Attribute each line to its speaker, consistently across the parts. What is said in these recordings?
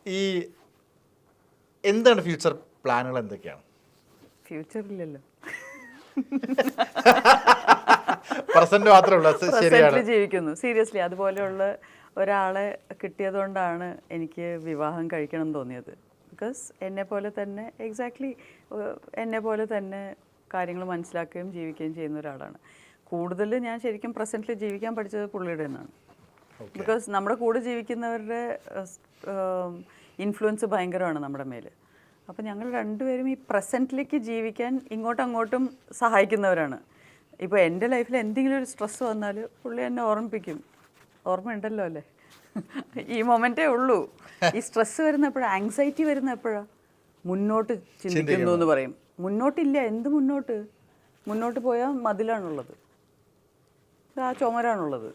Speaker 1: ഈ എന്താണ് ഫ്യൂച്ചർ പ്ലാനുകൾ എന്തൊക്കെയാണ്?
Speaker 2: ഫ്യൂച്ചറില്ലല്ലോ,
Speaker 1: പ്രസന്റ് മാത്രമേ ഉള്ളൂ. ശരിയാണ്,
Speaker 2: ജീവിക്കുന്നു. സീരിയസ്ലി അതുപോലെയുള്ള ഒരാളെ കിട്ടിയതുകൊണ്ടാണ് എനിക്ക് വിവാഹം കഴിക്കണം എന്ന് തോന്നിയത്. ബിക്കോസ് എന്നെപ്പോലെ തന്നെ എന്നെപ്പോലെ തന്നെ കാര്യങ്ങൾ മനസ്സിലാക്കുകയും ജീവിക്കുകയും ചെയ്യുന്ന ഒരാളാണ്. കൂടുതൽ ഞാൻ ശരിക്കും പ്രസൻറ്റ്ലി ജീവിക്കാൻ പഠിച്ചത് പുള്ളിയുടെ നിന്നാണ്. ബിക്കോസ് നമ്മുടെ കൂടെ ജീവിക്കുന്നവരുടെ ഇൻഫ്ലുവൻസ് ഭയങ്കരമാണ് നമ്മുടെ മേൽ. അപ്പോൾ ഞങ്ങൾ രണ്ടുപേരും ഈ പ്രസൻറ്റിലേക്ക് ജീവിക്കാൻ ഇങ്ങോട്ടും അങ്ങോട്ടും സഹായിക്കുന്നവരാണ്. ഇപ്പോൾ എൻ്റെ ലൈഫിൽ എന്തെങ്കിലും ഒരു സ്ട്രെസ്സ് വന്നാൽ പുള്ളി എന്നെ ഓർമ്മിപ്പിക്കും. ഓർമ്മയുണ്ടല്ലോ അല്ലേ, ഈ മൊമെൻറ്റേ ഉള്ളൂ. ഈ സ്ട്രെസ്സ് വരുന്ന എപ്പോഴാണ്, ആങ്സൈറ്റി വരുന്ന എപ്പോഴാണ്? മുന്നോട്ട് ചിന്തിക്കുന്നു എന്ന് പറയും. മുന്നോട്ടില്ല, എന്ത് മുന്നോട്ട്? മുന്നോട്ട് പോയാൽ മതിലാണുള്ളത്, ആ ചുമരാണുള്ളത്.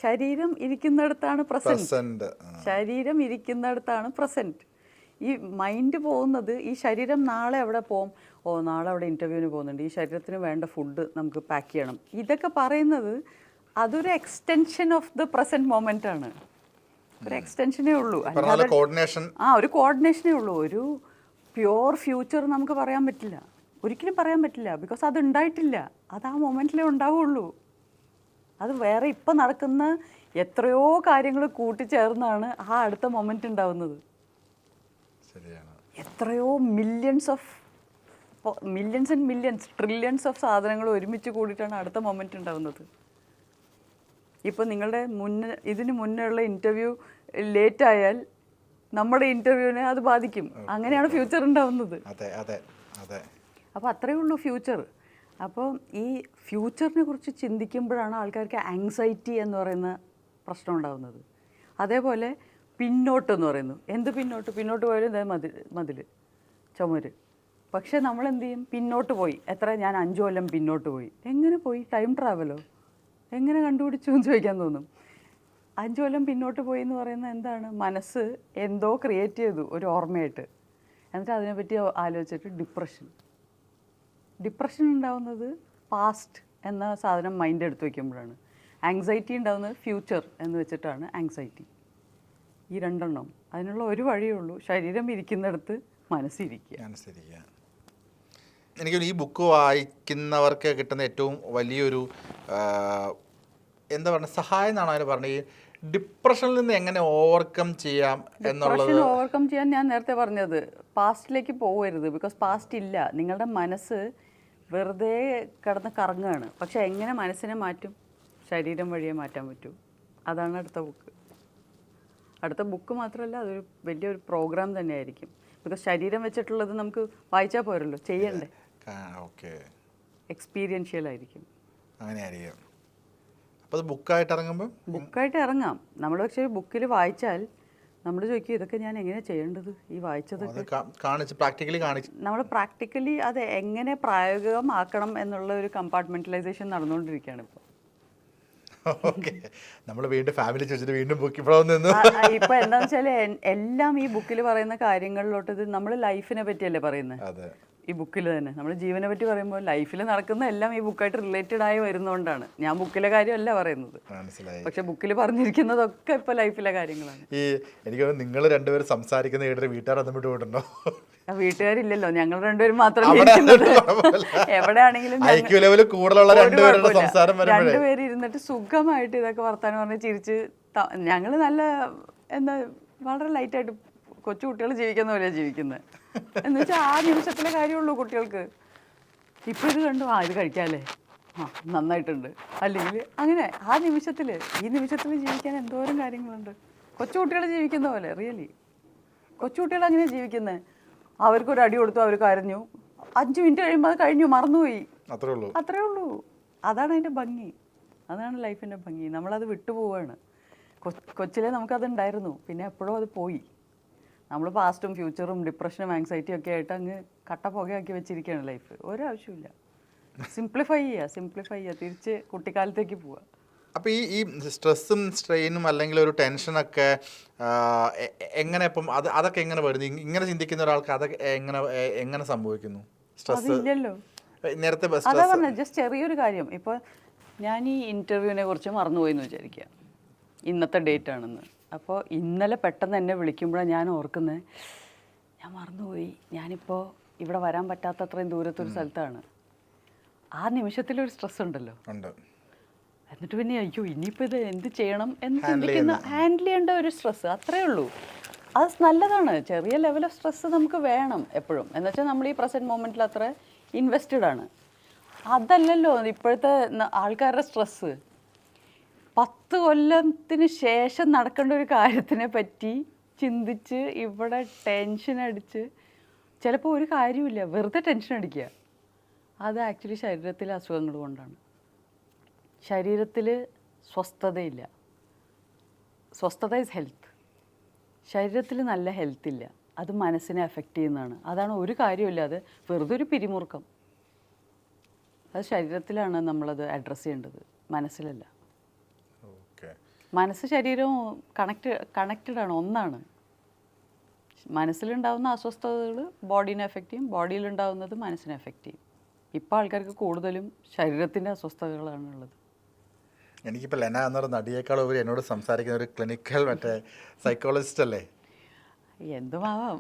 Speaker 2: ശരീരം ഇരിക്കുന്നിടത്താണ് പ്രസൻറ്റ്. ശരീരം ഇരിക്കുന്നിടത്താണ് പ്രസൻറ്റ്. ഈ മൈൻഡ് പോകുന്നത്, ഈ ശരീരം നാളെ എവിടെ പോകും? ഓ, നാളെ അവിടെ ഇൻ്റർവ്യൂവിന് പോകുന്നുണ്ട്, ഈ ശരീരത്തിന് വേണ്ട ഫുഡ് നമുക്ക് പാക്ക് ചെയ്യണം. ഇതൊക്കെ പറയുന്നത് അതൊരു extension of the present moment ആണ്. ഒരു എക്സ്റ്റൻഷനേ ഉള്ളൂ, ഒരു കോർഡിനേഷനേ ഉള്ളൂ. ഒരു പ്യുവർ ഫ്യൂച്ചർ നമുക്ക് പറയാൻ പറ്റില്ല, ഒരിക്കലും പറയാൻ പറ്റില്ല. ബിക്കോസ് അത് ഉണ്ടായിട്ടില്ല, അത് ആ മൊമെൻറ്റിലേ ഉണ്ടാവുള്ളൂ. അത് വേറെ ഇപ്പം നടക്കുന്ന എത്രയോ കാര്യങ്ങൾ കൂട്ടിച്ചേർന്നാണ് ആ അടുത്ത മൊമെൻ്റ് ഉണ്ടാവുന്നത്. എത്രയോ millions and millions trillions of സാധനങ്ങൾ ഒരുമിച്ച് കൂടിയിട്ടാണ് അടുത്ത മൊമെൻ്റ് ഉണ്ടാവുന്നത്. ഇപ്പോൾ നിങ്ങളുടെ ഇതിന് മുന്നേ ഉള്ള ഇൻ്റർവ്യൂ ലേറ്റ് ആയാൽ നമ്മുടെ ഇൻ്റർവ്യൂവിനെ അത് ബാധിക്കും. അങ്ങനെയാണ് ഫ്യൂച്ചർ ഉണ്ടാവുന്നത്. അപ്പോൾ അത്രയേ ഉള്ളൂ ഫ്യൂച്ചർ. അപ്പോൾ ഈ ഫ്യൂച്ചറിനെ കുറിച്ച് ചിന്തിക്കുമ്പോഴാണ് ആൾക്കാർക്ക് ആങ്സൈറ്റി എന്ന് പറയുന്ന പ്രശ്നം ഉണ്ടാകുന്നത്. അതേപോലെ പിന്നോട്ടെന്ന് പറയുന്നു. എന്ത് പിന്നോട്ട്? പിന്നോട്ട് പോയാലും ഇതേ മതിൽ ചുമര്. പക്ഷേ നമ്മളെന്ത് ചെയ്യും? പിന്നോട്ട് പോയി. ഞാൻ 5 കൊല്ലം പിന്നോട്ട് പോയി. എങ്ങനെ പോയി? ടൈം ട്രാവലോ? എങ്ങനെ കണ്ടുപിടിച്ചു എന്ന് ചോദിക്കാൻ തോന്നും. 5 കൊല്ലം പിന്നോട്ട് പോയി എന്ന് പറയുന്നത് എന്താണ്? മനസ്സ് എന്തോ ക്രിയേറ്റ് ചെയ്തു ഒരു ഓർമ്മയായിട്ട്, എന്നിട്ട് അതിനെപ്പറ്റി ആലോചിച്ചിട്ട് ഡിപ്രഷൻ ഉണ്ടാവുന്നത് പാസ്റ്റ് എന്ന സാധനം മൈൻഡ് എടുത്ത് വയ്ക്കുമ്പോഴാണ്. ആങ്സൈറ്റി ഉണ്ടാവുന്നത് ഫ്യൂച്ചർ എന്ന് വെച്ചിട്ടാണ് ആങ്സൈറ്റി. ഈ രണ്ടെണ്ണം. അതിനുള്ള ഒരു വഴിയേ ഉള്ളൂ, ശരീരം ഇരിക്കുന്നിടത്ത് മനസ്സിരിക്കുക.
Speaker 1: എനിക്ക് ഈ ബുക്ക് വായിക്കുന്നവർക്ക് കിട്ടുന്ന ഏറ്റവും വലിയൊരു എന്താ പറയുക സഹായം എന്നാണ് അതിന് പറഞ്ഞത്. ഈ ഡിപ്രഷനിൽ നിന്ന് എങ്ങനെ ഓവർകം ചെയ്യാം എന്നുള്ളത്.
Speaker 2: ഓവർകം ചെയ്യാൻ ഞാൻ നേരത്തെ പറഞ്ഞത്, പാസ്റ്റിലേക്ക് പോകരുത്. ബിക്കോസ് പാസ്റ്റ് ഇല്ല. നിങ്ങളുടെ മനസ്സ് വെറുതെ കിടന്ന് കറങ്ങുകയാണ്. പക്ഷെ എങ്ങനെ മനസ്സിനെ മാറ്റും? ശരീരം വഴിയേ മാറ്റാൻ പറ്റൂ. അതാണ് അടുത്ത ബുക്ക് മാത്രമല്ല, അതൊരു വലിയൊരു പ്രോഗ്രാം തന്നെയായിരിക്കും. ബിക്കോസ് ശരീരം വെച്ചിട്ടുള്ളത് നമുക്ക് വായിച്ചാൽ പോരല്ലോ, ചെയ്യണ്ടേ. എക്സ്പീരിയൻഷ്യൽ ആയിരിക്കും.
Speaker 1: അങ്ങനെയായിരിക്കും. അപ്പോൾ അത് ബുക്കായിട്ട്
Speaker 2: ഇറങ്ങാം. നമ്മൾ പക്ഷേ ബുക്കിൽ വായിച്ചാൽ നമ്മൾ ചോദിക്കും, ഇതൊക്കെ ഞാൻ എങ്ങനെയാണ് ചെയ്യേണ്ടത്? ഈ വായിച്ചതൊക്കെ നമ്മൾ പ്രാക്ടിക്കലി അത് എങ്ങനെ പ്രായോഗികമാക്കണം എന്നുള്ള ഒരു കമ്പാർട്ട്മെന്റലൈസേഷൻ നടന്നുകൊണ്ടിരിക്കുകയാണ് ഇപ്പോൾ.
Speaker 1: നമ്മൾ വീണ്ടും ഫാമിലി ചോദിച്ചിട്ട് വീണ്ടും
Speaker 2: ഇപ്പൊ എന്താണെന്ന് വെച്ചാൽ എല്ലാം ഈ ബുക്കിൽ പറയുന്ന കാര്യങ്ങളിലോട്ട് നമ്മൾ ലൈഫിനെ പറ്റിയല്ലേ പറയുന്നത്. ഈ ബുക്കിൽ തന്നെ നമ്മൾ ജീവനെ പറ്റി പറയുമ്പോൾ ലൈഫിൽ നടക്കുന്ന എല്ലാം ഈ ബുക്കായിട്ട് റിലേറ്റഡ് ആയി വരുന്നതുകൊണ്ടാണ്. ഞാൻ ബുക്കിലെ കാര്യമല്ല പറയുന്നത്, പക്ഷെ ബുക്കിൽ പറഞ്ഞിരിക്കുന്നതൊക്കെ ഇപ്പൊ ലൈഫിലെ കാര്യങ്ങളാണ്.
Speaker 1: എനിക്ക് നിങ്ങൾ രണ്ടുപേരും സംസാരിക്കുന്ന കേട്ടിട്ട് വീട്ടുകാരൊന്നും വിട്ടുപോയിട്ടുണ്ടോ?
Speaker 2: വീട്ടുകാരില്ലല്ലോ, ഞങ്ങൾ രണ്ടുപേരും മാത്രമേ. എവിടെയാണെങ്കിലും രണ്ടുപേര് ഇരുന്നിട്ട് സുഖമായിട്ട് ഇതൊക്കെ വർത്താനം പറഞ്ഞ് ചിരിച്ച് ഞങ്ങൾ നല്ല എന്താ വളരെ ലൈറ്റായിട്ട് കൊച്ചു കുട്ടികൾ ജീവിക്കുന്ന പോലെയാണ് ജീവിക്കുന്നത്. എന്ന് വെച്ചാൽ ആ നിമിഷത്തിലെ കാര്യമുള്ളൂ കുട്ടികൾക്ക്. ഇപ്പം ഇത് കണ്ടു, ഇത് കഴിക്കാമല്ലേ, നന്നായിട്ടുണ്ട്, അല്ലെങ്കിൽ അങ്ങനെ ഈ നിമിഷത്തിൽ ജീവിക്കാൻ എന്തോരം കാര്യങ്ങളുണ്ട്. കൊച്ചുകുട്ടികൾ ജീവിക്കുന്ന പോലെ. റിയലി കൊച്ചുകുട്ടികൾ അങ്ങനെ ജീവിക്കുന്നത്. അവർക്കൊരു അടി കൊടുത്തു, അവർ കരഞ്ഞു, 5 മിനിറ്റ് കഴിയുമ്പോൾ അത് കഴിഞ്ഞു, മറന്നുപോയി. അത്രേ ഉള്ളൂ. അതാണ് അതിൻ്റെ ഭംഗി, അതാണ് ലൈഫിൻ്റെ ഭംഗി. നമ്മളത് വിട്ടുപോവാണ്. കൊച്ചിലെ നമുക്കതുണ്ടായിരുന്നു, പിന്നെ എപ്പോഴും അത് പോയി. നമ്മൾ പാസ്റ്റും ഫ്യൂച്ചറും ഡിപ്രഷനും ആങ്സൈറ്റിയും ഒക്കെ ആയിട്ട് അങ്ങ് കട്ടപ്പുകയാക്കി വെച്ചിരിക്കുകയാണ് ലൈഫ്. ഒരാവശ്യമില്ല. സിംപ്ലിഫൈ ചെയ്യുക, തിരിച്ച് കുട്ടിക്കാലത്തേക്ക് പോവുക.
Speaker 1: അപ്പോൾ ഈ സ്ട്രെസ്സും സ്ട്രെയിനും അല്ലെങ്കിൽ ഒരു ടെൻഷനൊക്കെ എങ്ങനെ ഇപ്പം അതൊക്കെ എങ്ങനെ വരുന്നു? ഇങ്ങനെ ചിന്തിക്കുന്ന ഒരാൾക്ക് അതൊക്കെ എങ്ങനെ സംഭവിക്കുന്നു? സ്ട്രെസ്
Speaker 2: ഇല്ലല്ലോ.
Speaker 1: നേരത്തെ
Speaker 2: അതാ പറഞ്ഞത്, ജസ്റ്റ് ചെറിയൊരു കാര്യം. ഇപ്പോൾ ഞാൻ ഈ ഇൻ്റർവ്യൂവിനെ കുറിച്ച് മറന്നുപോയി എന്ന് വിചാരിക്കുക, ഇന്നത്തെ ഡേറ്റ് ആണെന്ന്. അപ്പോൾ ഇന്നലെ പെട്ടെന്ന് എന്നെ വിളിക്കുമ്പോഴാണ് ഞാൻ ഓർക്കുന്നത്, ഞാൻ മറന്നുപോയി, ഞാനിപ്പോൾ ഇവിടെ വരാൻ പറ്റാത്തത്രയും ദൂരത്തൊരു സ്ഥലത്താണ്. ആ നിമിഷത്തിലൊരു സ്ട്രെസ് ഉണ്ടല്ലോ. എന്നിട്ട് പിന്നെ അയ്യോ ഇനിയിപ്പോൾ ഇത് എന്ത് ചെയ്യണം എന്ന് ചിന്തിക്കുന്ന, ഹാൻഡിൽ ചെയ്യേണ്ട ഒരു സ്ട്രെസ്, അത്രേ ഉള്ളൂ. അത് നല്ലതാണ്. ചെറിയ ലെവൽ ഓഫ് സ്ട്രെസ് നമുക്ക് വേണം എപ്പോഴും. എന്നുവെച്ചാൽ നമ്മൾ ഈ പ്രസൻറ്റ് മൊമെൻറ്റിൽ അത്ര ഇൻവെസ്റ്റഡ് ആണ്. അതല്ലല്ലോ ഇപ്പോഴത്തെ ആൾക്കാരുടെ സ്ട്രെസ്സ്. 10 കൊല്ലത്തിന് ശേഷം നടക്കേണ്ട ഒരു കാര്യത്തിനെ പറ്റി ചിന്തിച്ച് ഇവിടെ ടെൻഷൻ അടിച്ച്, ചിലപ്പോൾ ഒരു കാര്യമില്ല, വെറുതെ ടെൻഷൻ അടിക്കുക. അത് ആക്ച്വലി ശരീരത്തിലെ അസുഖങ്ങൾ കൊണ്ടാണ്. ശരീരത്തിൽ സ്വസ്ഥതയില്ല. സ്വസ്ഥത ഈസ് ഹെൽത്ത്. ശരീരത്തിൽ നല്ല ഹെൽത്ത് ഇല്ല, അത് മനസ്സിനെ എഫക്റ്റ് ചെയ്യുന്നതാണ്. അതാണ് ഒരു കാര്യമില്ലാതെ വെറുതെ ഒരു പിരിമുറുക്കം. അത് ശരീരത്തിലാണ് നമ്മളത് അഡ്രസ്സ് ചെയ്യേണ്ടത്, മനസ്സിലല്ല. മനസ്സ് ശരീരവും കണക്റ്റഡ് ആണ്, ഒന്നാണ്. മനസ്സിലുണ്ടാകുന്ന അസ്വസ്ഥതകൾ ബോഡീനെ എഫക്റ്റ് ചെയ്യും, ബോഡിയിലുണ്ടാകുന്നത് മനസ്സിനെ എഫക്റ്റ് ചെയ്യും. ഇപ്പോൾ ആൾക്കാർക്ക് കൂടുതലും ശരീരത്തിൻ്റെ അസ്വസ്ഥതകളാണ് ഉള്ളത്.
Speaker 1: എനിക്കിപ്പോൾ ലെന എന്നൊരു നടിയേക്കാൾ ഉപരി എന്നോട് സംസാരിക്കുന്ന ഒരു ക്ലിനിക്കൽ സൈക്കോളജിസ്റ്റ് അല്ലേ?
Speaker 2: എന്തുമാവാം.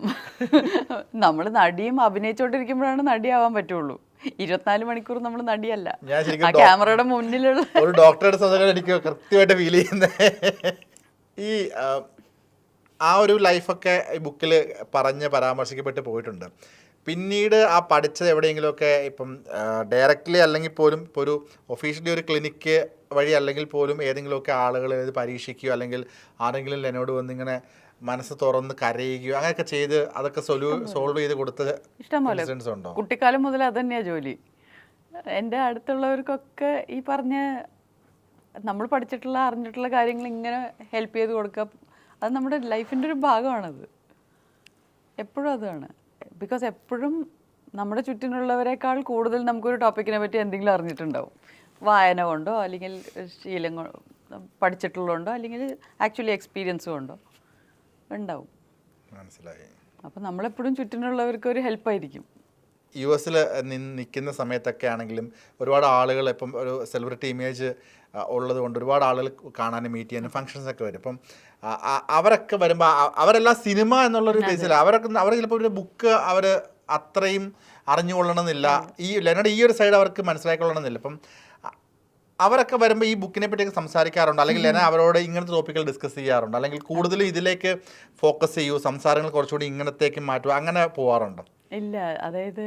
Speaker 2: നമ്മൾ നടിയും അഭിനയിച്ചുകൊണ്ടിരിക്കുമ്പോഴാണ് നടിയാവാൻ പറ്റുള്ളൂ. 24 മണിക്കൂർ നമ്മൾ നടിയല്ല. ആ ക്യാമറയുടെ മുന്നിലുള്ള
Speaker 1: ഒരു ഡോക്ടറുടെ സ്വന്തം എനിക്ക് കൃത്യമായിട്ട് ഫീൽ ചെയ്യുന്നത് ഈ ആ ഒരു ലൈഫൊക്കെ ഈ ബുക്കിൽ പരാമർശിക്കപ്പെട്ട് പോയിട്ടുണ്ട്. പിന്നീട് ആ പഠിച്ചത് എവിടെയെങ്കിലുമൊക്കെ ഇപ്പം ഡയറക്റ്റ്ലി അല്ലെങ്കിൽ പോലും ഇപ്പോൾ ഒരു ഒഫീഷ്യലി ഒരു ക്ലിനിക്ക് വഴി അല്ലെങ്കിൽ പോലും ഏതെങ്കിലുമൊക്കെ ആളുകൾ ഇത് പരീക്ഷിക്കുകയോ അല്ലെങ്കിൽ ആരെങ്കിലും ലെനോട് വന്നിങ്ങനെ മനസ്സ് തുറന്ന് കരയുകയോ അങ്ങനെയൊക്കെ ചെയ്ത് അതൊക്കെ സോൾവ് ചെയ്ത് കൊടുത്ത്
Speaker 2: ഇഷ്ടംപോലെ
Speaker 1: ഉണ്ടോ?
Speaker 2: കുട്ടിക്കാലം മുതൽ അത് തന്നെയാണ് ജോലി. എൻ്റെ അടുത്തുള്ളവർക്കൊക്കെ ഈ പറഞ്ഞ നമ്മൾ പഠിച്ചിട്ടുള്ള അറിഞ്ഞിട്ടുള്ള കാര്യങ്ങൾ ഇങ്ങനെ ഹെൽപ്പ് ചെയ്ത് കൊടുക്കുക, അത് നമ്മുടെ ലൈഫിൻ്റെ ഒരു ഭാഗമാണത്. എപ്പോഴും അതാണ്. ബിക്കോസ് എപ്പോഴും നമ്മുടെ ചുറ്റിനുള്ളവരെക്കാൾ കൂടുതൽ നമുക്കൊരു ടോപ്പിക്കിനെ പറ്റി എന്തെങ്കിലും അറിഞ്ഞിട്ടുണ്ടാവും. വായന കൊണ്ടോ അല്ലെങ്കിൽ ശീലം പഠിച്ചിട്ടുള്ളതുകൊണ്ടോ അല്ലെങ്കിൽ ആക്ച്വലി എക്സ്പീരിയൻസ് കൊണ്ടോ ഉണ്ടാവും.
Speaker 1: മനസ്സിലായി.
Speaker 2: അപ്പം നമ്മളെപ്പോഴും ചുറ്റിനുള്ളവർക്ക് ഒരു ഹെൽപ്പായിരിക്കും.
Speaker 1: US നിൽക്കുന്ന സമയത്തൊക്കെ ആണെങ്കിലും ഒരുപാട് ആളുകൾ ഇപ്പം ഒരു സെലിബ്രിറ്റി ഇമേജ് ഉള്ളത് കൊണ്ട് ഒരുപാട് ആളുകൾ കാണാനും മീറ്റ് ചെയ്യാനും ഫങ്ഷൻസൊക്കെ വരും. അപ്പം അവരൊക്കെ വരുമ്പോൾ അവരെല്ലാം സിനിമ എന്നുള്ളൊരു ബേസിൽ അവർ ചിലപ്പോൾ ഒരു ബുക്ക് അവർ അത്രയും അറിഞ്ഞുകൊള്ളണമെന്നില്ല. ഈ ലെനയുടെ ഈ ഒരു സൈഡ് അവർക്ക് മനസ്സിലാക്കിക്കൊള്ളണമെന്നില്ല. അപ്പം അവരൊക്കെ വരുമ്പോൾ ഈ ബുക്കിനെ പറ്റിയൊക്കെ സംസാരിക്കാറുണ്ട്, അല്ലെങ്കിൽ ലെന അവരോട് ഇങ്ങനത്തെ ടോപ്പിക്കുകൾ ഡിസ്കസ് ചെയ്യാറുണ്ട്, അല്ലെങ്കിൽ കൂടുതലും ഇതിലേക്ക് ഫോക്കസ് ചെയ്യൂ, സംസാരങ്ങൾ കുറച്ചുകൂടി ഇങ്ങനത്തേക്ക് മാറ്റുക, അങ്ങനെ പോകാറുണ്ട്?
Speaker 2: ഇല്ല, അതായത്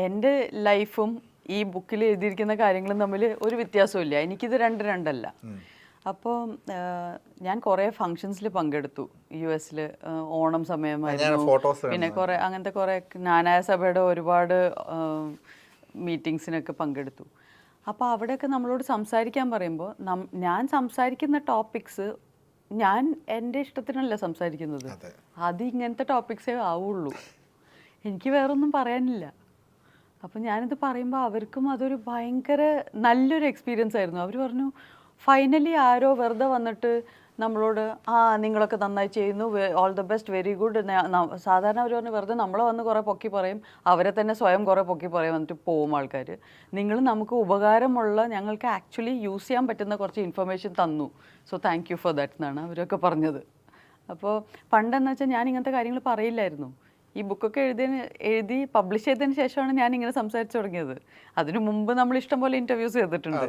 Speaker 2: എൻ്റെ ലൈഫും ഈ ബുക്കിൽ എഴുതിയിരിക്കുന്ന കാര്യങ്ങളും തമ്മിൽ ഒരു വ്യത്യാസമില്ല. എനിക്കിത് രണ്ടല്ല. അപ്പോൾ ഞാൻ കുറേ ഫങ്ഷൻസിൽ പങ്കെടുത്തു. US ഓണം സമയമായിരുന്നു, പിന്നെ കുറേ അങ്ങനത്തെ കുറേ ജ്ഞാനായ സഭയുടെ ഒരുപാട് മീറ്റിങ്സിനൊക്കെ പങ്കെടുത്തു. അപ്പോൾ അവിടെയൊക്കെ നമ്മളോട് സംസാരിക്കാൻ പറയുമ്പോൾ ഞാൻ സംസാരിക്കുന്ന ടോപ്പിക്സ് ഞാൻ എൻ്റെ ഇഷ്ടത്തിനല്ല സംസാരിക്കുന്നത്. അത് ഇങ്ങനത്തെ ടോപ്പിക്സേ ആവുള്ളൂ, എനിക്ക് വേറൊന്നും പറയാനില്ല. അപ്പം ഞാനിത് പറയുമ്പോൾ അവർക്കും അതൊരു ഭയങ്കര നല്ലൊരു എക്സ്പീരിയൻസ് ആയിരുന്നു. അവർ പറഞ്ഞു ഫൈനലി ആരോ വെറുതെ വന്നിട്ട് നമ്മളോട് നിങ്ങളൊക്കെ നന്നായി ചെയ്യുന്നു, all the best, very good. സാധാരണ അവർ പറഞ്ഞു വെറുതെ നമ്മളെ വന്ന് കുറേ പൊക്കി പറയും, അവരെ തന്നെ സ്വയം കുറേ പൊക്കി പറയും, വന്നിട്ട് പോവും ആൾക്കാർ. നിങ്ങൾ നമുക്ക് ഉപകാരമുള്ള, ഞങ്ങൾക്ക് ആക്ച്വലി യൂസ് ചെയ്യാൻ പറ്റുന്ന കുറച്ച് ഇൻഫർമേഷൻ തന്നു, so thank you for that എന്നാണ് അവരൊക്കെ പറഞ്ഞത്. അപ്പോൾ പണ്ടെന്ന് വെച്ചാൽ ഞാൻ ഇങ്ങനത്തെ കാര്യങ്ങൾ പറയില്ലായിരുന്നു. ഈ ബുക്കൊക്കെ എഴുതി പബ്ലിഷ് ചെയ്തതിന് ശേഷമാണ് ഞാൻ ഇങ്ങനെ സംസാരിച്ചു തുടങ്ങിയത്. അതിനു മുമ്പ് നമ്മൾ ഇഷ്ടംപോലെ ഇൻ്റർവ്യൂസ് ചെയ്തിട്ടുണ്ട്.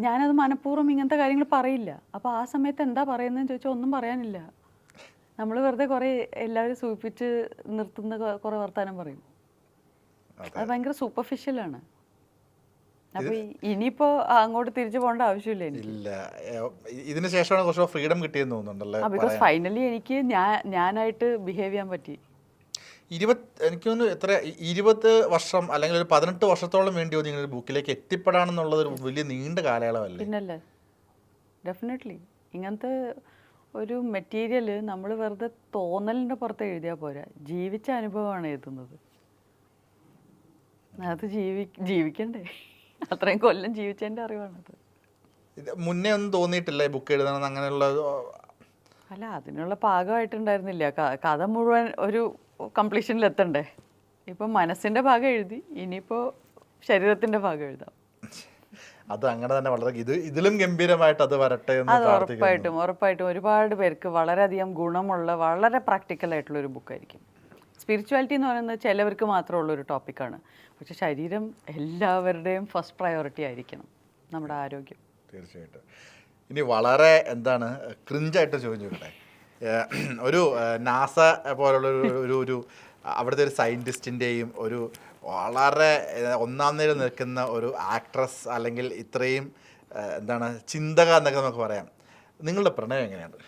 Speaker 2: ഞാനത് മനഃപൂർവ്വം ഇങ്ങനത്തെ കാര്യങ്ങൾ പറയില്ല. അപ്പോൾ ആ സമയത്ത് എന്താ പറയുന്നതെന്ന് ചോദിച്ചാൽ ഒന്നും പറയാനില്ല. നമ്മൾ വെറുതെ കുറേ എല്ലാവരും സൂചിപ്പിച്ച് നിർത്തുന്ന കുറേ വർത്താനം പറയും. അത് ഭയങ്കര സൂപ്പർഫിഷ്യലാണ്. അപ്പോൾ ഇനിയിപ്പോൾ അങ്ങോട്ട് തിരിച്ചു പോകേണ്ട ആവശ്യമില്ല എനിക്ക്.
Speaker 1: ഇതിന് ശേഷമാണ് കുറച്ച് ഫ്രീഡം കിട്ടിയെന്ന് തോന്നുന്നുണ്ടല്ലോ.
Speaker 2: ബിക്കോസ് ഫൈനലി എനിക്ക് ഞാനായിട്ട് ബിഹേവ് ചെയ്യാൻ പറ്റി.
Speaker 1: എനിക്ക് തോന്നുന്നു എത്ര 20 വർഷം അല്ലെങ്കിൽ ഒരു 18 വർഷത്തോളം വേണ്ടി വന്നു ഇങ്ങനെ ഒരു ബുക്കിലേക്ക് എത്തിപ്പെടാണെന്നുള്ളത് ഒരു വലിയ നീണ്ട കാലയളവല്ലേ?
Speaker 2: പിന്നല്ലേ, ഡെഫിനറ്റ്ലി. ഇങ്ങനത്തെ ഒരു മെറ്റീരിയൽ നമ്മൾ വെറുതെ തോന്നലിൻ്റെ പുറത്ത് എഴുതിയാൽ പോരാ, ജീവിച്ച അനുഭവമാണ് എഴുതുന്നത്. അത് ജീവിക്കണ്ടേ, അത്രയും കൊല്ലം ജീവിച്ചതിൻ്റെ അറിവാണത്.
Speaker 1: മുന്നേ ഒന്നും തോന്നിയിട്ടില്ല ബുക്ക് എഴുതണം അങ്ങനെയുള്ള?
Speaker 2: അല്ല, അതിനുള്ള പാകമായിട്ടുണ്ടായിരുന്നില്ല. കഥ മുഴുവൻ ഒരു കംപ്ലീഷനിലെത്തണ്ടേ. ഇപ്പം മനസ്സിൻ്റെ ഭാഗം എഴുതി, ഇനിയിപ്പോൾ ശരീരത്തിൻ്റെ ഭാഗം എഴുതാം.
Speaker 1: അത് അങ്ങനെ തന്നെ വളരെ ഇതിലും ഗംഭീരമായിട്ട് അത് വരട്ടെ എന്ന്
Speaker 2: അത്
Speaker 1: പ്രാർത്ഥിക്കുന്നു.
Speaker 2: ഉറപ്പായിട്ടും ഒരുപാട് പേർക്ക് വളരെയധികം ഗുണമുള്ള വളരെ പ്രാക്ടിക്കൽ ആയിട്ടുള്ള ഒരു ബുക്കായിരിക്കും. സ്പിരിച്വാലിറ്റി എന്ന് പറയുന്നത് ചിലവർക്ക് മാത്രമുള്ളൊരു ടോപ്പിക്കാണ്, പക്ഷെ ശരീരം എല്ലാവരുടെയും ഫസ്റ്റ് പ്രയോറിറ്റി ആയിരിക്കണം, നമ്മുടെ ആരോഗ്യം.
Speaker 1: തീർച്ചയായിട്ടും. ഇനി വളരെ എന്താണ് ക്രിഞ്ചായിട്ട് ചോദിച്ചു ചോദിക്കട്ടെ, ഒരു നാസ പോലുള്ള ഒരു അവിടുത്തെ ഒരു സയൻറ്റിസ്റ്റിൻ്റെയും ഒരു വളരെ ഒന്നാം നിലയിൽ നിൽക്കുന്ന ഒരു ആക്ട്രസ് അല്ലെങ്കിൽ ഇത്രയും എന്താണ് ചിന്തക എന്നൊക്കെ നമുക്ക് പറയാം, നിങ്ങളുടെ പ്രണയം എങ്ങനെയാണ്?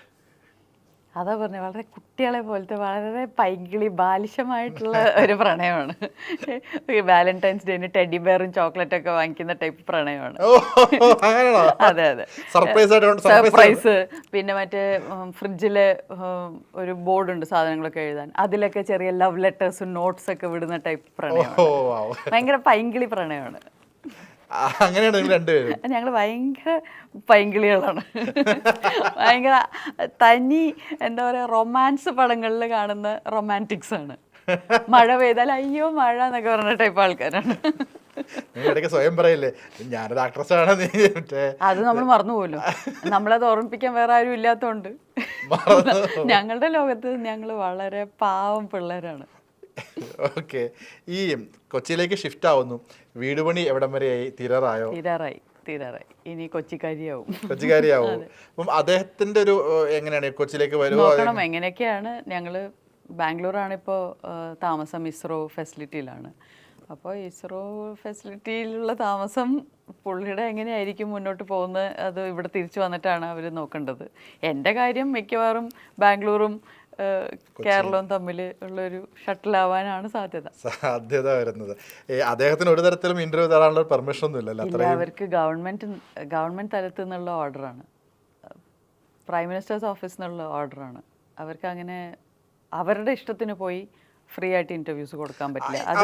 Speaker 2: അതാ പറഞ്ഞത്, വളരെ കുട്ടികളെ പോലത്തെ വളരെ പൈകിളി ബാലിശമായിട്ടുള്ള ഒരു പ്രണയമാണ്. വാലന്റൈൻസ് ഡേന് ടെഡി ബെയറും ചോക്ലേറ്റ് ഒക്കെ വാങ്ങിക്കുന്ന ടൈപ്പ് പ്രണയമാണ്. അതെ അതെ, സർപ്രൈസ്. പിന്നെ മറ്റേ ഫ്രിഡ്ജിലെ ഒരു ബോർഡുണ്ട് സാധനങ്ങളൊക്കെ എഴുതാൻ, അതിലൊക്കെ ചെറിയ ലവ് ലെറ്റേഴ്സും നോട്ട്സ് ഒക്കെ വിടുന്ന ടൈപ്പ് പ്രണയമാണ്. ഭയങ്കര പൈങ്കിളി പ്രണയമാണ്.
Speaker 1: അങ്ങനെയാണ് രണ്ടുപേരും.
Speaker 2: ഞങ്ങൾ ഭയങ്കര പൈങ്കിളികളാണ്. ഭയങ്കര തനി എന്താ പറയുക, റൊമാൻസ് പടങ്ങളിൽ കാണുന്ന റൊമാൻറ്റിക്സ് ആണ്. മഴ പെയ്താൽ അയ്യോ മഴ എന്നൊക്കെ പറഞ്ഞ ടൈപ്പ് ആൾക്കാരാണ്.
Speaker 1: ഇടയ്ക്ക് സ്വയം പറയില്ലേ ഞാനൊരു ആക്ട്രസ് ആണ്,
Speaker 2: അത് നമ്മൾ മറന്നുപോലോ. നമ്മളത് ഓർമ്മിപ്പിക്കാൻ വേറെ ആരും ഇല്ലാത്തതുകൊണ്ട് ഞങ്ങളുടെ ലോകത്ത് ഞങ്ങൾ വളരെ പാവം പിള്ളേരാണ്.
Speaker 1: ഓക്കെ. ഈ കൊച്ചിയിലേക്ക് ഷിഫ്റ്റ് ആവുന്നു, വീട് പണി എവിടം വരെയായി? തീരാറായോ?
Speaker 2: തീരാറായി. ഇനി കൊച്ചിക്കാരിയാവും.
Speaker 1: അപ്പം അദ്ദേഹത്തിന്റെ ഒരു എങ്ങനെയാണ് കൊച്ചിയിലേക്ക് വരുമോ?
Speaker 2: നോക്കണം എങ്ങനെയൊക്കെയാണ്. ഞങ്ങൾ ബാംഗ്ലൂരാണ് ഇപ്പോൾ താമസം, ഇസ്രോ ഫെസിലിറ്റിയിലാണ്. അപ്പോൾ ഇസ്രോ ഫെസിലിറ്റിയിലുള്ള താമസം പുള്ളിയുടെ എങ്ങനെയായിരിക്കും മുന്നോട്ട് പോകുന്നത്, അത് ഇവിടെ തിരിച്ചു വന്നിട്ടാണ് അവർ നോക്കേണ്ടത്. എൻ്റെ കാര്യം മിക്കവാറും ബാംഗ്ലൂരും കേരളവും തമ്മിൽ ഉള്ളൊരു ഷട്ടിലാവാനാണ് സാധ്യത
Speaker 1: വരുന്നത്. അദ്ദേഹത്തിന് ഒരു തരത്തിലും ഇന്റർവ്യൂ തരാനുള്ള പെർമിഷൻ ഒന്നും ഇല്ലല്ലോ?
Speaker 2: അവർക്ക് ഗവൺമെന്റ് തലത്തിൽ നിന്നുള്ള ഓർഡറാണ്, പ്രൈം മിനിസ്റ്റേഴ്സ് ഓഫീസിൽ നിന്നുള്ള ഓർഡറാണ്. അവർക്ക് അങ്ങനെ അവരുടെ ഇഷ്ടത്തിന് പോയി ഫ്രീ ആയിട്ട് ഇന്റർവ്യൂസ് കൊടുക്കാൻ പറ്റില്ല. അത്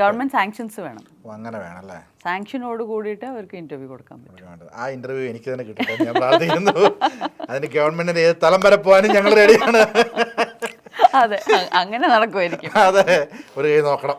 Speaker 2: ഗവൺമെന്റ് സാങ്ഷൻസ് വേണം.
Speaker 1: അങ്ങനെ വേണമല്ലേ?
Speaker 2: സാങ്ഷനോട് കൂടിയിട്ട് അവർക്ക് ഇന്റർവ്യൂ കൊടുക്കാൻ പറ്റും.
Speaker 1: ആ ഇന്റർവ്യൂ എനിക്ക് തന്നെ കിട്ടട്ടെ, ഞാൻ പ്രാർത്ഥിക്കുന്നു. അതിന് ഗവൺമെന്റിന്റെ ഏത് തലം വരെ പോകാനും ഞങ്ങൾ റെഡിയാണ്.
Speaker 2: അതെ, അങ്ങനെ നടക്കുമായിരിക്കും.
Speaker 1: അതെ, ഒരു കൈ നോക്കണം.